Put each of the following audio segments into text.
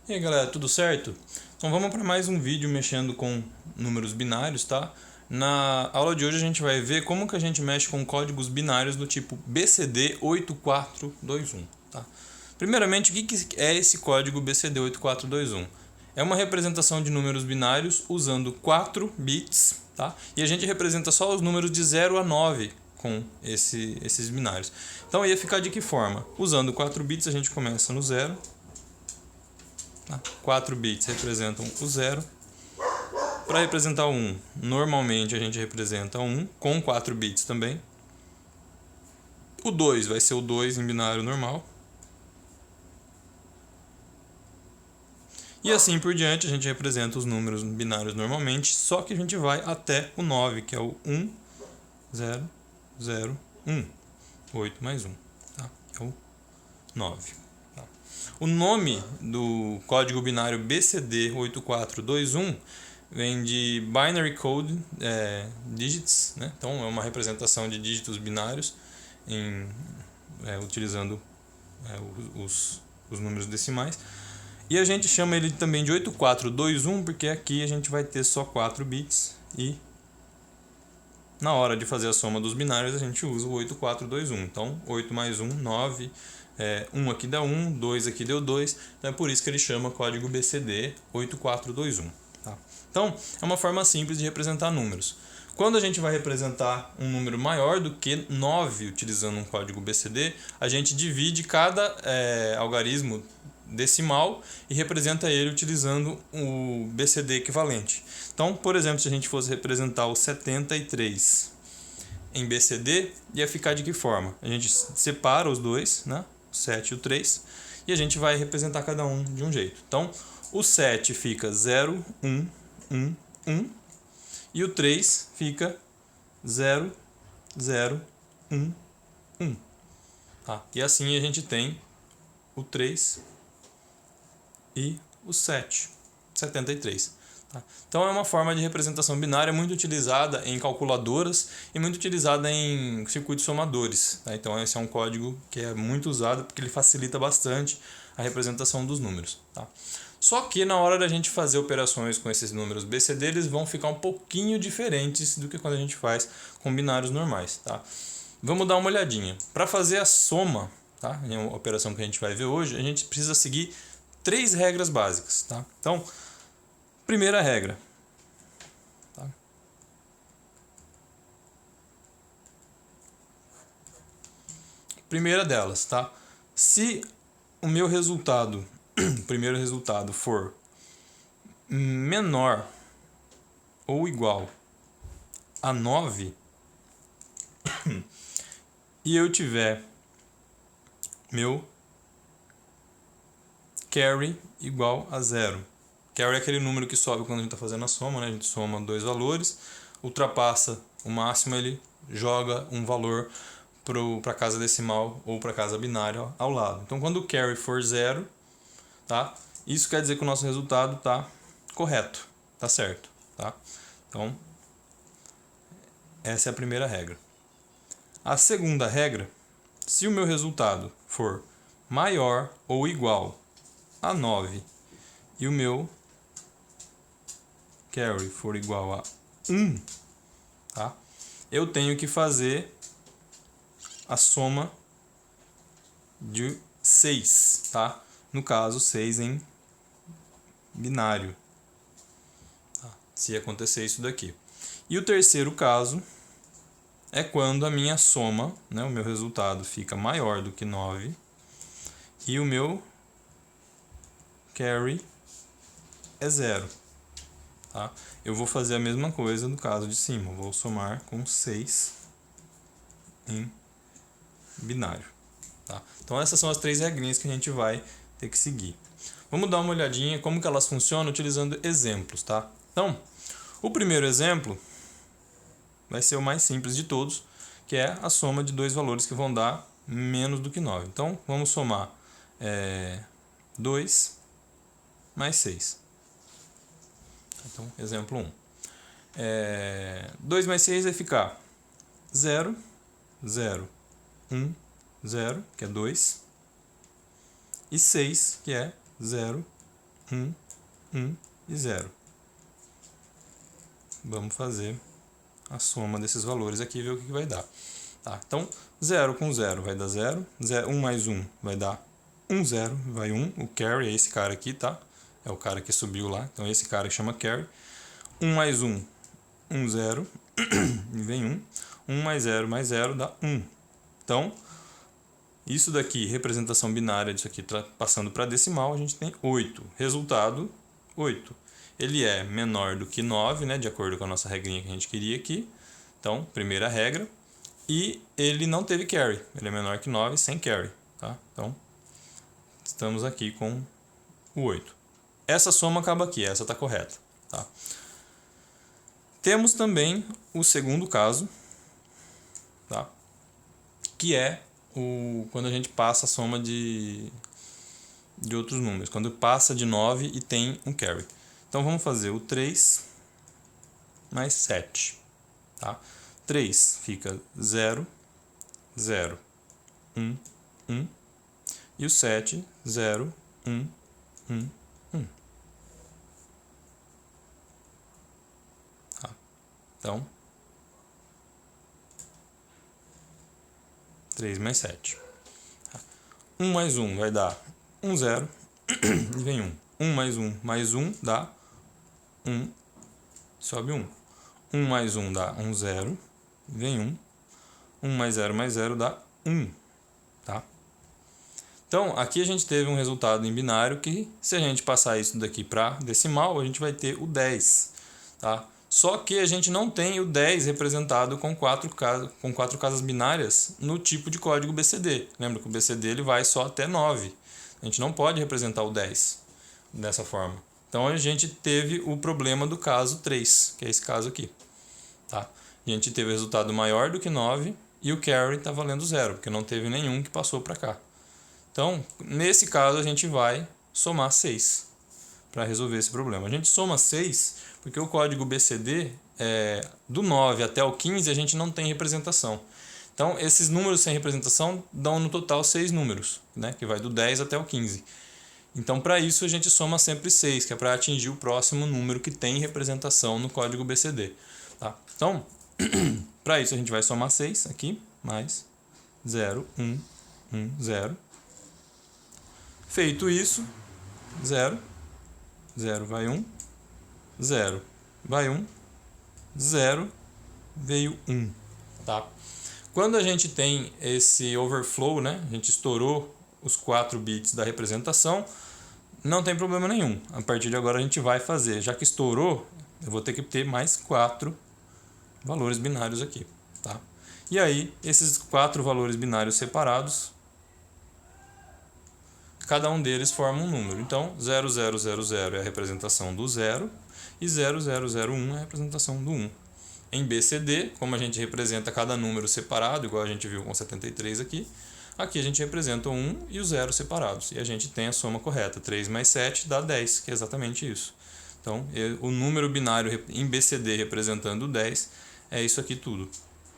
E aí galera, tudo certo? Então vamos para mais um vídeo mexendo com números binários, tá? Na aula de hoje a gente vai ver como que a gente mexe com códigos binários do tipo BCD8421, tá? Primeiramente, o que é esse código BCD8421? É uma representação de números binários usando 4 bits, tá? E a gente representa só os números de 0 a 9 com esses binários. Então ia ficar de que forma? Usando 4 bits a gente começa no 0. 4 bits representam o 0. Para representar o 1, normalmente a gente representa 1 com 4 bits também. O 2 vai ser o 2 em binário normal. E assim por diante a gente representa os números binários normalmente, só que a gente vai até o 9, que é o 1, 0, 0, 1. 8 mais 1, tá? É o 9. O nome do código binário BCD8421 vem de Binary Code Digits, né? Então é uma representação de dígitos binários utilizando os números decimais. E a gente chama ele também de 8421 porque aqui a gente vai ter só 4 bits e na hora de fazer a soma dos binários a gente usa o 8421. Então 8 mais 1, 9. 1 aqui dá 1, 2 aqui deu 2, então é por isso que ele chama código BCD 8421. Tá? Então, é uma forma simples de representar números. Quando a gente vai representar um número maior do que 9 utilizando um código BCD, a gente divide cada algarismo decimal e representa ele utilizando o BCD equivalente. Então, por exemplo, se a gente fosse representar o 73 em BCD, ia ficar de que forma? A gente separa os dois, né? O 7 e o 3, e a gente vai representar cada um de um jeito. Então, o 7 fica 0, 1, 1, 1, e o 3 fica 0, 0, 1, 1. Tá? E assim a gente tem o 3 e o 7, 73. Tá? Então é uma forma de representação binária muito utilizada em calculadoras e muito utilizada em circuitos somadores. Tá? Então esse é um código que é muito usado porque ele facilita bastante a representação dos números. Tá? Só que na hora da gente fazer operações com esses números BCD, eles vão ficar um pouquinho diferentes do que quando a gente faz com binários normais. Tá? Vamos dar uma olhadinha. Para fazer a soma, tá? Em uma operação que a gente vai ver hoje, a gente precisa seguir 3 regras básicas. Tá? Então, primeira regra. Tá? Primeira delas, tá? Se o meu resultado, o primeiro resultado for menor ou igual a 9 e eu tiver meu carry igual a 0. Carry é aquele número que sobe quando a gente está fazendo a soma, né? A gente soma dois valores, ultrapassa o máximo, ele joga um valor para a casa decimal ou para a casa binária ao lado. Então, quando o carry for 0, tá? Isso quer dizer que o nosso resultado está correto, está certo. Tá? Então, essa é a primeira regra. A segunda regra, se o meu resultado for maior ou igual a 9 e o meu carry for igual a 1, tá? Eu tenho que fazer a soma de 6, tá? No caso, 6 em binário, tá? Se acontecer isso daqui. E o terceiro caso é quando a minha soma, né, o meu resultado fica maior do que 9 e o meu carry é 0. Tá? Eu vou fazer a mesma coisa no caso de cima. Eu vou somar com 6 em binário. Tá? Então essas são as 3 regrinhas que a gente vai ter que seguir. Vamos dar uma olhadinha como que elas funcionam utilizando exemplos. Tá? Então, o primeiro exemplo vai ser o mais simples de todos, que é a soma de dois valores que vão dar menos do que 9. Então, vamos somar 2 mais 6. Então, exemplo 1. 2 mais 6 vai ficar 0, 0, 1, 0, que é 2, e 6, que é 0, 1, 1 e 0. Vamos fazer a soma desses valores aqui e ver o que vai dar. Tá? Então, 0 com 0 vai dar 0. 1 mais 1 vai dar 1, 0. Vai 1. O carry é esse cara aqui, tá? É o cara que subiu lá. Então, esse cara que chama carry. 1 mais 1, 1, 0. E vem 1. 1 mais 0 dá 1. Então, isso daqui, representação binária disso aqui, passando para decimal, a gente tem 8. Resultado, 8. Ele é menor do que 9, né, de acordo com a nossa regrinha que a gente queria aqui. Então, primeira regra. E ele não teve carry. Ele é menor que 9 sem carry. Tá? Então, estamos aqui com o 8. Essa soma acaba aqui, essa está correta. Tá? Temos também o segundo caso, tá? Que é quando a gente passa a soma de outros números. Quando passa de 9 e tem um carry. Então, vamos fazer o 3 mais 7. Tá? 3 fica 0, 0, 1, 1. E o 7, 0, 1, 1, 1. Tá? Então, 3 mais 7. 1 mais 1 vai dar 1, 0. E vem 1. 1 mais 1 dá 1. Sobe 1. 1 mais 1 dá 1, 0. Vem 1. 1 mais 0 dá 1. Tá? Então, aqui a gente teve um resultado em binário que, se a gente passar isso daqui para decimal, a gente vai ter o 10. Tá? Só que a gente não tem o 10 representado com quatro casas binárias no tipo de código BCD. Lembra que o BCD ele vai só até 9. A gente não pode representar o 10 dessa forma. Então, a gente teve o problema do caso 3, que é esse caso aqui. Tá? A gente teve o resultado maior do que 9 e o carry está valendo 0, porque não teve nenhum que passou para cá. Então, nesse caso, a gente vai somar 6 para resolver esse problema. A gente soma 6 porque o código BCD, do 9 até o 15, a gente não tem representação. Então, esses números sem representação dão no total 6 números, né, que vai do 10 até o 15. Então, para isso, a gente soma sempre 6, que é para atingir o próximo número que tem representação no código BCD. Tá? Então, para isso, a gente vai somar 6 aqui, mais 0, 1, 1, 0. Feito isso, 0, 0 vai 1, 0 vai 1, 0 veio 1. Tá? Quando a gente tem esse overflow, né, a gente estourou os 4 bits da representação, não tem problema nenhum. A partir de agora a gente vai fazer. Já que estourou, eu vou ter que ter mais 4 valores binários aqui. Tá? E aí, esses 4 valores binários separados, cada um deles forma um número. Então, 0000 é a representação do 0 e 0001 é a representação do 1. Em BCD, como a gente representa cada número separado, igual a gente viu com 73 aqui, aqui a gente representa o 1 e o 0 separados. E a gente tem a soma correta. 3 mais 7 dá 10, que é exatamente isso. Então, o número binário em BCD representando o 10 é isso aqui tudo.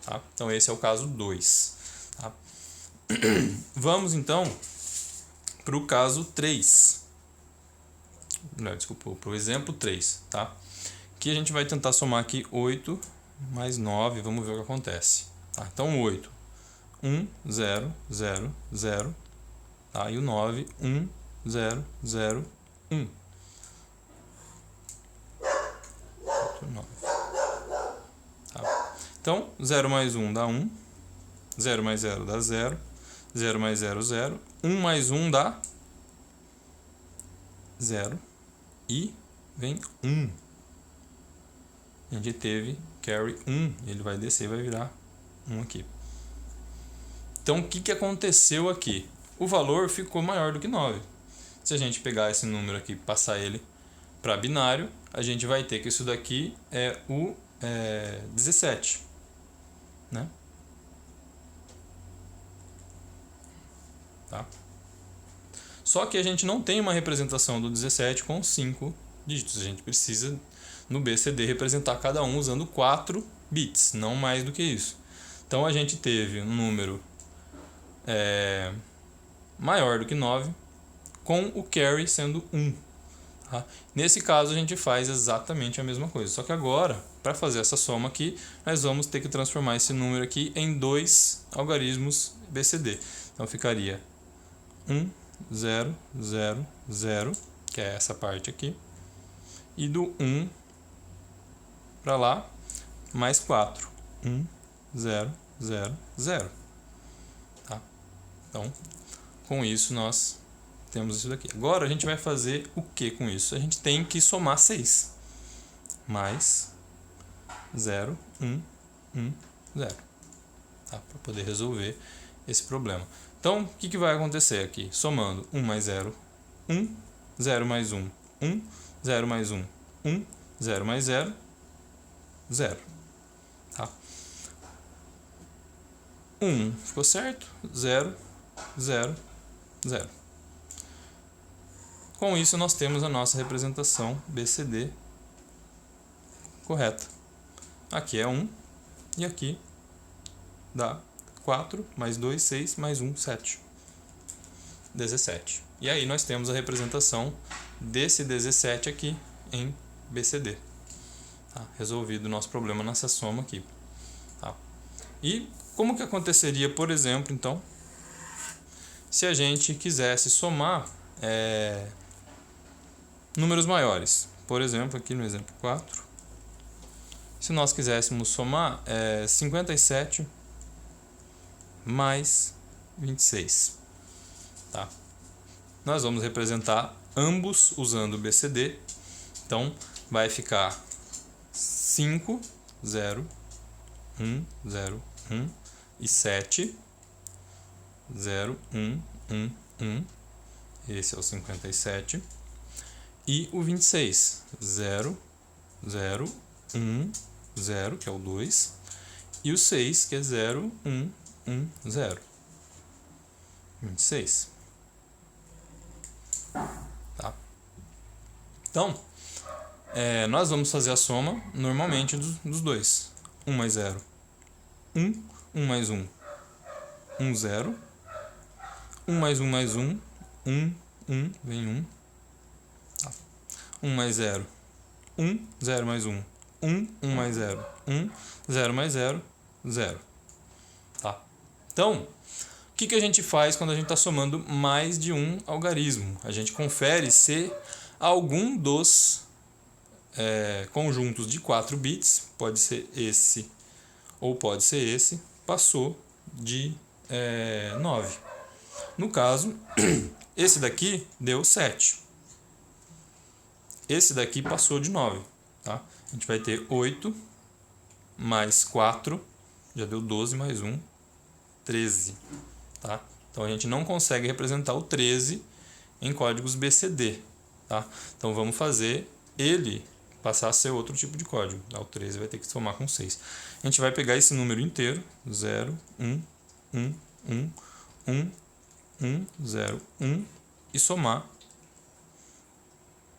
Tá? Então, esse é o caso 2. Tá? Vamos, então, para o caso 3. Não, desculpa, para o exemplo 3. Tá? Aqui a gente vai tentar somar aqui 8 mais 9. Vamos ver o que acontece. Tá? Então, 8. 1, 0, 0, 0. Tá? E o 9, 1, 0, 0, 1. 9. Tá? Então, 0 mais 1 dá 1. 0 mais 0 dá 0. 0 mais 0, 0. 1 mais 1 dá 0. E vem 1. A gente teve carry 1. Ele vai descer e vai virar 1 aqui. Então, o que aconteceu aqui? O valor ficou maior do que 9. Se a gente pegar esse número aqui e passar ele para binário, a gente vai ter que isso daqui é o 17. Né? Tá? Só que a gente não tem uma representação do 17 com 5 dígitos. A gente precisa, no BCD, representar cada um usando 4 bits, não mais do que isso. Então, a gente teve um número maior do que 9, com o carry sendo 1. Tá? Nesse caso a gente faz exatamente a mesma coisa, só que agora, para fazer essa soma aqui, nós vamos ter que transformar esse número aqui em 2 algarismos BCD. Então ficaria 1, 0, 0, 0, que é essa parte aqui, e do 1 para lá, mais 4. 1, 0, 0, 0. Tá? Então, com isso nós temos isso daqui. Agora a gente vai fazer o que com isso? A gente tem que somar 6. Mais 0, 1, 1, 0. Tá? Para poder resolver esse problema. Então, o que vai acontecer aqui? Somando 1 mais 0, 1, 0 mais 1, 1, 0 mais 1, 1, 0 mais 0, 0. Tá? 1 ficou certo? 0, 0, 0. Com isso, nós temos a nossa representação BCD correta. Aqui é 1 e aqui dá 4 mais 2, 6 mais 1, 7. 17. E aí nós temos a representação desse 17 aqui em BCD. Tá? Resolvido o nosso problema nessa soma aqui. Tá? E como que aconteceria, por exemplo, então, se a gente quisesse somar números maiores? Por exemplo, aqui no exemplo 4, se nós quiséssemos somar 57 mais 26. Tá? Nós vamos representar ambos usando o BCD. Então, vai ficar 5, 0, 1, 0, 1 e 7, 0, 1, 1, 1. Esse é o 57. E o 26, 0, 0, 1, 0, que é o 2. E o 6, que é 0, 1, 1, 0. 26. Tá? Então, nós vamos fazer a soma normalmente dos dois. 1 mais 0, 1. 1 mais 1, 1, 0. 1 mais 1 mais 1, 1, 1, vem 1. Tá. 1 mais 0, 1, 0 mais 1, 1, 1 mais 0, 1, 0 mais 0, 0. Tá? Então, o que a gente faz quando a gente está somando mais de um algarismo? A gente confere se algum dos conjuntos de 4 bits, pode ser esse ou pode ser esse, passou de 9. No caso, esse daqui deu 7. Esse daqui passou de 9. Tá? A gente vai ter 8 mais 4, já deu 12 mais 1, 13. Tá? Então a gente não consegue representar o 13 em códigos BCD. Tá? Então vamos fazer ele passar a ser outro tipo de código. O 13 vai ter que somar com 6. A gente vai pegar esse número inteiro, 0, 1, 1, 1, 1, 1, 0, 1, e somar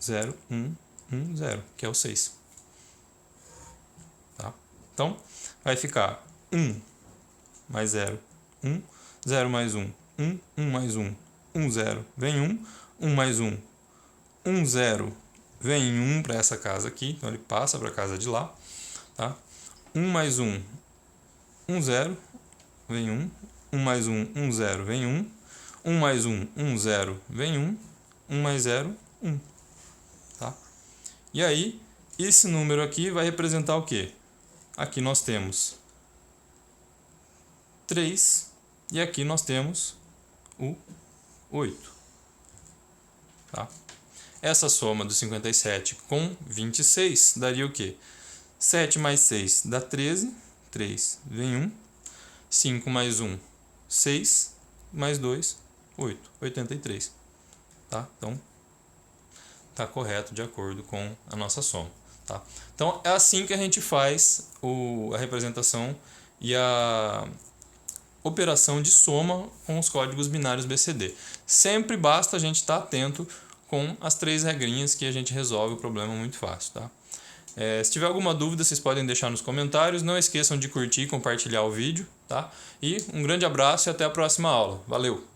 0, 1, 1, 0, que é o 6. Tá? Então, vai ficar 1 mais 0, 1, 0 mais 1, 1, 1 mais 1, 1, 0, vem 1, 1 mais 1, 1, 0, vem 1 para essa casa aqui, então ele passa para a casa de lá. Tá? 1 mais 1, 1, 0, vem 1, 1 mais 1, 1, 0, vem 1, 1 mais 1, 1, 0, vem 1, 1 mais 0, 1. Tá? E aí, esse número aqui vai representar o quê? Aqui nós temos 3 e aqui nós temos o 8. Tá? Essa soma do 57 com 26 daria o quê? 7 mais 6 dá 13, 3 vem 1, 5 mais 1, 6, mais 2, 8, 83. Tá? Então, está correto de acordo com a nossa soma. Tá? Então, é assim que a gente faz a representação e a operação de soma com os códigos binários BCD. Sempre basta a gente estar atento com as 3 regrinhas que a gente resolve o problema muito fácil. Tá? Se tiver alguma dúvida, vocês podem deixar nos comentários. Não esqueçam de curtir e compartilhar o vídeo. Tá? E um grande abraço e até a próxima aula. Valeu!